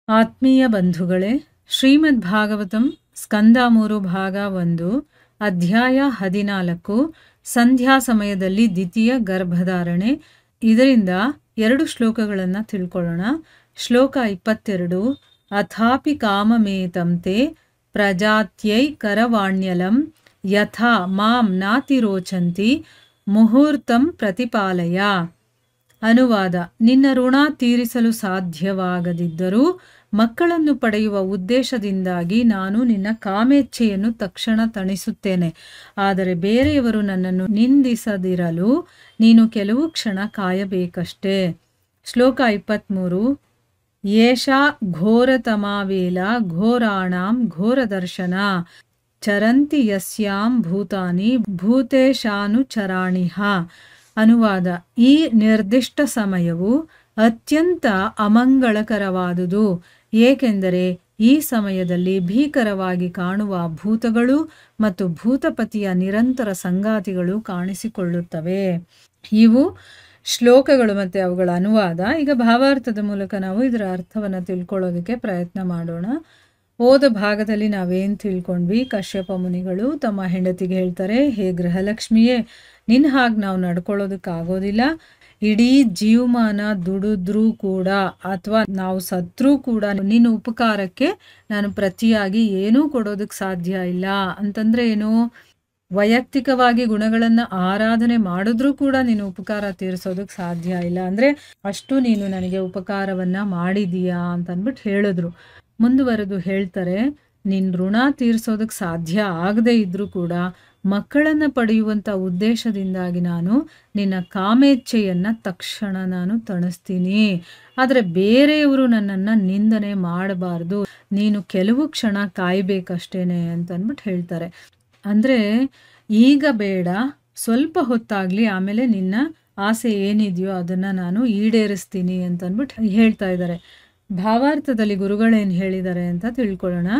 ಆತ್ಮೀಯ ಬಂಧುಗಳೇ, ಶ್ರೀಮದ್ ಭಾಗವತಂ ಸ್ಕಂದ 3 ಭಾಗ 1 ಅಧ್ಯಾಯ 14 ಸಂಧ್ಯಾ ಸಮಯದಲ್ಲಿ ದ್ವಿತೀಯ ಗರ್ಭಧಾರಣೆ. ಇದರಿಂದ 2 ಶ್ಲೋಕಗಳನ್ನು ತಿಳ್ಕೊಳ್ಳೋಣ. ಶ್ಲೋಕ 22. ಅಥಾಪಿ ಕಾಮಮೇತಂ ತೇ ಪ್ರಜಾತ್ಯೈ ಕರವಾಣ್ಯಲಂ ಯಥಾ ಮಾಂ ನಾತಿರೋಚಂತಿ ಮುಹೂರ್ತಂ ಪ್ರತಿಪಾಲಯ. ಅನುವಾದ: ನಿನ್ನ ಋಣ ತೀರಿಸಲು ಸಾಧ್ಯವಾಗದಿದ್ದರೂ ಮಕ್ಕಳನ್ನು ಪಡೆಯುವ ಉದ್ದೇಶದಿಂದಾಗಿ ನಾನು ನಿನ್ನ ಕಾಮೇಚ್ಛೆಯನ್ನು ತಕ್ಷಣ ತಣಿಸುತ್ತೇನೆ. ಆದರೆ ಬೇರೆಯವರು ನನ್ನನ್ನು ನಿಂದಿಸದಿರಲು ನೀನು ಕೆಲವು ಕ್ಷಣ ಕಾಯಬೇಕಷ್ಟೇ. ಶ್ಲೋಕ 23. ಏಷಾ ಘೋರತಮಾ ವೇಲ ಘೋರಾಣಾಂ ಘೋರದರ್ಶನ ಚರಂತಿ ಯಸ್ಯಾಂ ಭೂತಾನಿ ಭೂತೇಶಾನುಚರಾಣಿಹ. ಅನುವಾದ: ಈ ನಿರ್ದಿಷ್ಟ ಸಮಯವು ಅತ್ಯಂತ ಅಮಂಗಳಕರವಾದುದು, ಏಕೆಂದರೆ ಈ ಸಮಯದಲ್ಲಿ ಭೀಕರವಾಗಿ ಕಾಣುವ ಭೂತಗಳು ಮತ್ತು ಭೂತಪತಿಯ ನಿರಂತರ ಸಂಗಾತಿಗಳು ಕಾಣಿಸಿಕೊಳ್ಳುತ್ತವೆ. ಇವು ಶ್ಲೋಕಗಳು ಮತ್ತು ಅವುಗಳ ಅನುವಾದ. ಈಗ ಭಾವಾರ್ಥದ ಮೂಲಕ ನಾವು ಇದರ ಅರ್ಥವನ್ನು ತಿಳ್ಕೊಳ್ಳೋದಕ್ಕೆ ಪ್ರಯತ್ನ ಮಾಡೋಣ. ಹೋದ ಭಾಗದಲ್ಲಿ ನಾವೇನು ತಿಳ್ಕೊಂಡ್ವಿ? ಕಶ್ಯಪ ಮುನಿಗಳು ತಮ್ಮ ಹೆಂಡತಿಗೆ ಹೇಳ್ತಾರೆ, ಹೇ ಗೃಹಲಕ್ಷ್ಮಿಯೇ, ನಿನ್ನ ಹಾಗೆ ನಾವು ನಡ್ಕೊಳ್ಳೋದಕ್ಕಾಗೋದಿಲ್ಲ. ಇಡೀ ಜೀವಮಾನ ದುಡಿದ್ರೂ ಕೂಡ ಅಥವಾ ನಾವು ಸತ್ರೂ ಕೂಡ ನಿನ್ನ ಉಪಕಾರಕ್ಕೆ ನಾನು ಪ್ರತಿಯಾಗಿ ಏನೂ ಕೊಡೋದಕ್ಕೆ ಸಾಧ್ಯ ಇಲ್ಲ. ಅಂತಂದರೆ ಏನು? ವೈಯಕ್ತಿಕವಾಗಿ ಗುಣಗಳನ್ನು ಆರಾಧನೆ ಮಾಡಿದ್ರೂ ಕೂಡ ನೀನು ಉಪಕಾರ ತೀರಿಸೋದಕ್ಕೆ ಸಾಧ್ಯ ಇಲ್ಲ. ಅಂದರೆ ಅಷ್ಟು ನೀನು ನನಗೆ ಉಪಕಾರವನ್ನು ಮಾಡಿದೀಯಾ ಅಂತಂದ್ಬಿಟ್ಟು ಹೇಳಿದ್ರು. ಮುಂದುವರೆದು ಹೇಳ್ತಾರೆ, ನಿನ್ನ ಋಣ ತೀರಿಸೋದಕ್ಕೆ ಸಾಧ್ಯ ಆಗದೇ ಇದ್ರೂ ಕೂಡ ಮಕ್ಕಳನ್ನು ಪಡೆಯುವಂಥ ಉದ್ದೇಶದಿಂದಾಗಿ ನಾನು ನಿನ್ನ ಕಾಮೇಚ್ಛೆಯನ್ನು ತಕ್ಷಣ ನಾನು ತಣಿಸ್ತೀನಿ. ಆದರೆ ಬೇರೆಯವರು ನನ್ನನ್ನು ನಿಂದನೆ ಮಾಡಬಾರ್ದು, ನೀನು ಕೆಲವು ಕ್ಷಣ ಕಾಯಬೇಕಷ್ಟೇನೆ ಅಂತಂದ್ಬಿಟ್ಟು ಹೇಳ್ತಾರೆ. ಅಂದರೆ ಈಗ ಬೇಡ, ಸ್ವಲ್ಪ ಹೊತ್ತಾಗಲಿ, ಆಮೇಲೆ ನಿನ್ನ ಆಸೆ ಏನಿದೆಯೋ ಅದನ್ನು ನಾನು ಈಡೇರಿಸ್ತೀನಿ ಅಂತಂದ್ಬಿಟ್ಟು ಹೇಳ್ತಾ ಇದ್ದಾರೆ. ಭಾವಾರ್ಥದಲ್ಲಿ ಗುರುಗಳೇನು ಹೇಳಿದ್ದಾರೆ ಅಂತ ತಿಳ್ಕೊಳ್ಳೋಣ.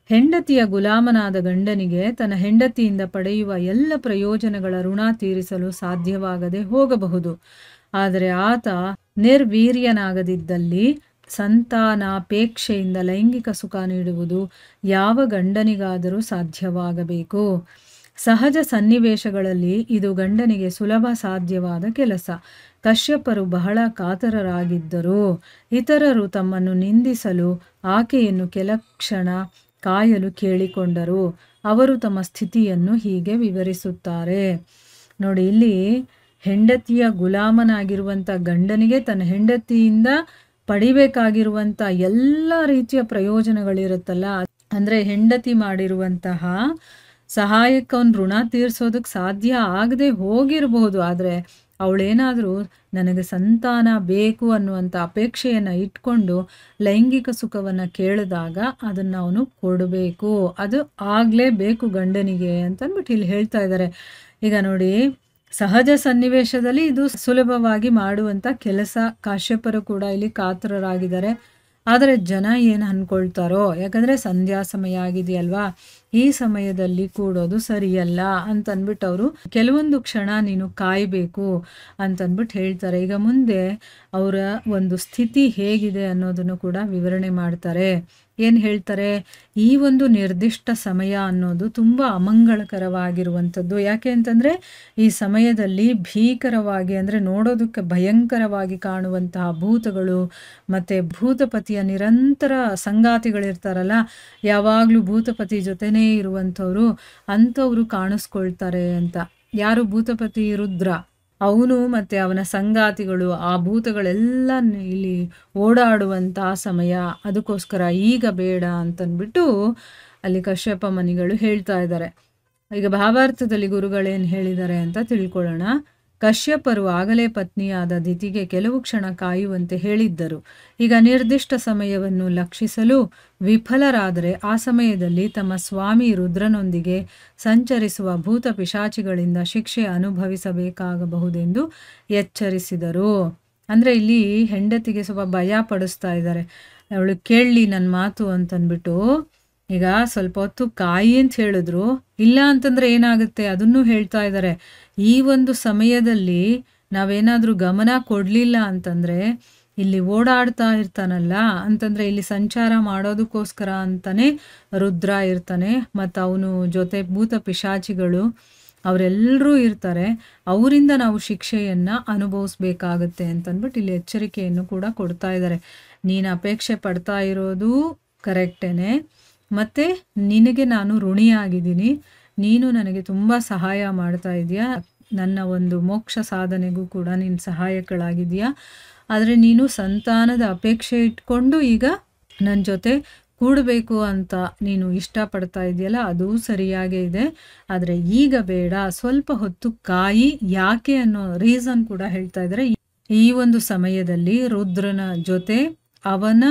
ಹೆಂಡತಿಯ ಗುಲಾಮನಾದ ಗಂಡನಿಗೆ ತನ್ನ ಹೆಂಡತಿಯಿಂದ ಪಡೆಯುವ ಎಲ್ಲ ಪ್ರಯೋಜನಗಳ ಋಣ ತೀರಿಸಲು ಸಾಧ್ಯವಾಗದೆ ಹೋಗಬಹುದು. ಆದರೆ ಆತ ನಿರ್ವೀರ್ಯನಾಗದಿದ್ದಲ್ಲಿ ಸಂತಾನಾಪೇಕ್ಷೆಯಿಂದ ಲೈಂಗಿಕ ಸುಖ ನೀಡುವುದು ಯಾವ ಗಂಡನಿಗಾದರೂ ಸಾಧ್ಯವಾಗಬೇಕು. ಸಹಜ ಸನ್ನಿವೇಶಗಳಲ್ಲಿ ಇದು ಗಂಡನಿಗೆ ಸುಲಭ ಸಾಧ್ಯವಾದ ಕೆಲಸ. ಕಶ್ಯಪರು ಬಹಳ ಕಾತರರಾಗಿದ್ದರು. ಇತರರು ತಮ್ಮನ್ನು ನಿಂದಿಸಲು ಆಕೆಯನ್ನು ಕೆಲ ಕ್ಷಣ ಕಾಯಲು ಕೇಳಿಕೊಂಡರು. ಅವರು ತಮ್ಮ ಸ್ಥಿತಿಯನ್ನು ಹೀಗೆ ವಿವರಿಸುತ್ತಾರೆ ನೋಡಿ. ಇಲ್ಲಿ ಹೆಂಡತಿಯ ಗುಲಾಮನಾಗಿರುವಂಥ ಗಂಡನಿಗೆ ತನ್ನ ಹೆಂಡತಿಯಿಂದ ಪಡಿಬೇಕಾಗಿರುವಂಥ ಎಲ್ಲ ರೀತಿಯ ಪ್ರಯೋಜನಗಳಿರುತ್ತಲ್ಲ, ಅಂದರೆ ಹೆಂಡತಿ ಮಾಡಿರುವಂತಹ ಸಹಾಯಕ್ಕೆ ಅವನು ಋಣ ತೀರಿಸೋದಕ್ಕೆ ಸಾಧ್ಯ ಆಗದೆ ಹೋಗಿರಬಹುದು. ಆದರೆ ಅವಳೇನಾದರೂ ನನಗೆ ಸಂತಾನ ಬೇಕು ಅನ್ನುವಂಥ ಅಪೇಕ್ಷೆಯನ್ನು ಇಟ್ಕೊಂಡು ಲೈಂಗಿಕ ಸುಖವನ್ನು ಕೇಳಿದಾಗ ಅದನ್ನು ಅವನು ಕೊಡಬೇಕು. ಅದು ಆಗಲೇಬೇಕು ಗಂಡನಿಗೆ ಅಂತಂದ್ಬಿಟ್ಟು ಇಲ್ಲಿ ಹೇಳ್ತಾ ಇದ್ದಾರೆ. ಈಗ ನೋಡಿ, ಸಹಜ ಸನ್ನಿವೇಶದಲ್ಲಿ ಇದು ಸುಲಭವಾಗಿ ಮಾಡುವಂಥ ಕೆಲಸ. ಕಾಶ್ಯಪರು ಕೂಡ ಇಲ್ಲಿ ಕಾತರರಾಗಿದ್ದಾರೆ. ಆದರೆ ಜನ ಏನು ಅಂದ್ಕೊಳ್ತಾರೋ, ಯಾಕಂದರೆ ಸಂಧ್ಯಾ ಸಮಯ ಆಗಿದೆಯಲ್ವಾ, ಈ ಸಮಯದಲ್ಲಿ ಕೂಡೋದು ಸರಿಯಲ್ಲ ಅಂತಂದ್ಬಿಟ್ಟು ಅವರು ಕೆಲವೊಂದು ಕ್ಷಣ ನೀನು ಕಾಯಬೇಕು ಅಂತಂದ್ಬಿಟ್ಟು ಹೇಳ್ತಾರೆ. ಈಗ ಮುಂದೆ ಅವರ ಒಂದು ಸ್ಥಿತಿ ಹೇಗಿದೆ ಅನ್ನೋದನ್ನು ಕೂಡ ವಿವರಣೆ ಮಾಡ್ತಾರೆ. ಏನು ಹೇಳ್ತಾರೆ? ಈ ಒಂದು ನಿರ್ದಿಷ್ಟ ಸಮಯ ಅನ್ನೋದು ತುಂಬ ಅಮಂಗಳಕರವಾಗಿರುವಂಥದ್ದು. ಯಾಕೆ ಅಂತಂದರೆ ಈ ಸಮಯದಲ್ಲಿ ಭೀಕರವಾಗಿ, ಅಂದರೆ ನೋಡೋದಕ್ಕೆ ಭಯಂಕರವಾಗಿ ಕಾಣುವಂತಹ ಭೂತಗಳು ಮತ್ತು ಭೂತಪತಿಯ ನಿರಂತರ ಸಂಗಾತಿಗಳಿರ್ತಾರಲ್ಲ, ಯಾವಾಗಲೂ ಭೂತಪತಿ ಜೊತೆನೇ ಇರುವಂಥವ್ರು, ಅಂಥವರು ಕಾಣಿಸ್ಕೊಳ್ತಾರೆ ಅಂತ. ಯಾರು? ಭೂತಪತಿ ರುದ್ರ, ಅವನು ಮತ್ತು ಅವನ ಸಂಗಾತಿಗಳು, ಆ ಭೂತಗಳೆಲ್ಲ ಇಲ್ಲಿ ಓಡಾಡುವಂತಹ ಸಮಯ. ಅದಕ್ಕೋಸ್ಕರ ಈಗ ಬೇಡ ಅಂತಂದ್ಬಿಟ್ಟು ಅಲ್ಲಿ ಕಶ್ಯಪ ಮುನಿಗಳು ಹೇಳ್ತಾ ಇದ್ದಾರೆ. ಈಗ ಭಾವಾರ್ಥದಲ್ಲಿ ಗುರುಗಳೇನು ಹೇಳಿದ್ದಾರೆ ಅಂತ ತಿಳ್ಕೊಳ್ಳೋಣ. ಕಶ್ಯಪರು ಆಗಲೇ ಪತ್ನಿಯಾದ ದಿತಿಗೆ ಕೆಲವು ಕ್ಷಣ ಕಾಯುವಂತೆ ಹೇಳಿದ್ದರು. ಈಗ ನಿರ್ದಿಷ್ಟ ಸಮಯವನ್ನು ಲಕ್ಷಿಸಲು ವಿಫಲರಾದರೆ ಆ ಸಮಯದಲ್ಲಿ ತಮ್ಮ ಸ್ವಾಮಿ ರುದ್ರನೊಂದಿಗೆ ಸಂಚರಿಸುವ ಭೂತ ಪಿಶಾಚಿಗಳಿಂದ ಶಿಕ್ಷೆ ಅನುಭವಿಸಬೇಕಾಗಬಹುದೆಂದು ಎಚ್ಚರಿಸಿದರು. ಅಂದರೆ ಇಲ್ಲಿ ಹೆಂಡತಿಗೆ ಸ್ವಲ್ಪ ಭಯ ಪಡಿಸ್ತಾ ಇದ್ದಾರೆ. ಅವಳು ಕೇಳಲಿ ನನ್ನ ಮಾತು ಅಂತಂದ್ಬಿಟ್ಟು. ಈಗ ಸ್ವಲ್ಪ ಹೊತ್ತು ಕಾಯಿ ಅಂತ ಹೇಳಿದ್ರು, ಇಲ್ಲ ಅಂತಂದರೆ ಏನಾಗುತ್ತೆ ಅದನ್ನು ಹೇಳ್ತಾ ಇದ್ದಾರೆ. ಈ ಒಂದು ಸಮಯದಲ್ಲಿ ನಾವೇನಾದರೂ ಗಮನ ಕೊಡಲಿಲ್ಲ ಅಂತಂದರೆ ಇಲ್ಲಿ ಓಡಾಡ್ತಾ ಇರ್ತಾನಲ್ಲ ಅಂತಂದರೆ ಇಲ್ಲಿ ಸಂಚಾರ ಮಾಡೋದಕ್ಕೋಸ್ಕರ ಅಂತಲೇ ರುದ್ರ ಇರ್ತಾನೆ. ಮತ್ತು ಅವನು ಜೊತೆ ಭೂತ ಪಿಶಾಚಿಗಳು ಅವರೆಲ್ಲರೂ ಇರ್ತಾರೆ. ಅವರಿಂದ ನಾವು ಶಿಕ್ಷೆಯನ್ನು ಅನುಭವಿಸ್ಬೇಕಾಗತ್ತೆ ಅಂತಂದ್ಬಿಟ್ಟು ಇಲ್ಲಿ ಎಚ್ಚರಿಕೆಯನ್ನು ಕೂಡ ಕೊಡ್ತಾ ಇದ್ದಾರೆ. ನೀನು ಅಪೇಕ್ಷೆ ಪಡ್ತಾ ಇರೋದು ಕರೆಕ್ಟೇನೆ, ಮತ್ತು ನಿನಗೆ ನಾನು ಋಣಿಯಾಗಿದ್ದೀನಿ. ನೀನು ನನಗೆ ತುಂಬ ಸಹಾಯ ಮಾಡ್ತಾ ಇದೆಯಾ, ನನ್ನ ಒಂದು ಮೋಕ್ಷ ಸಾಧನೆಗೂ ಕೂಡ ನೀನು ಸಹಾಯಕಳಾಗಿದೆಯಾ. ಆದರೆ ನೀನು ಸಂತಾನದ ಅಪೇಕ್ಷೆ ಇಟ್ಕೊಂಡು ಈಗ ನನ್ನ ಜೊತೆ ಕೂಡಬೇಕು ಅಂತ ನೀನು ಇಷ್ಟಪಡ್ತಾ ಇದೆಯಲ್ಲ, ಅದು ಸರಿಯಾಗೇ ಇದೆ. ಆದರೆ ಈಗ ಬೇಡ, ಸ್ವಲ್ಪ ಹೊತ್ತು ಕಾಯಿ. ಯಾಕೆ ಅನ್ನೋ ರೀಸನ್ ಕೂಡ ಹೇಳ್ತಾ ಇದ್ದಾರೆ. ಈ ಒಂದು ಸಮಯದಲ್ಲಿ ರುದ್ರನ ಜೊತೆ ಅವನ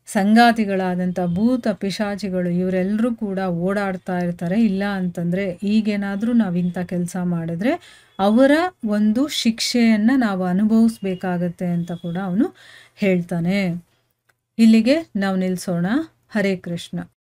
ಸಂಗಾತಿಗಳಾದಂಥ ಭೂತ ಪಿಶಾಚಿಗಳು ಇವರೆಲ್ಲರೂ ಕೂಡ ಓಡಾಡ್ತಾ ಇರ್ತಾರೆ. ಇಲ್ಲ ಅಂತಂದರೆ ಈಗೇನಾದರೂ ನಾವು ಇಂಥ ಕೆಲಸ ಮಾಡಿದ್ರೆ ಅವರ ಒಂದು ಶಿಕ್ಷೆಯನ್ನು ನಾವು ಅನುಭವಿಸ್ಬೇಕಾಗತ್ತೆ ಅಂತ ಕೂಡ ಅವನು ಹೇಳ್ತಾನೆ. ಇಲ್ಲಿಗೆ ನಾವು ನಿಲ್ಲಿಸೋಣ. ಹರೇ ಕೃಷ್ಣ.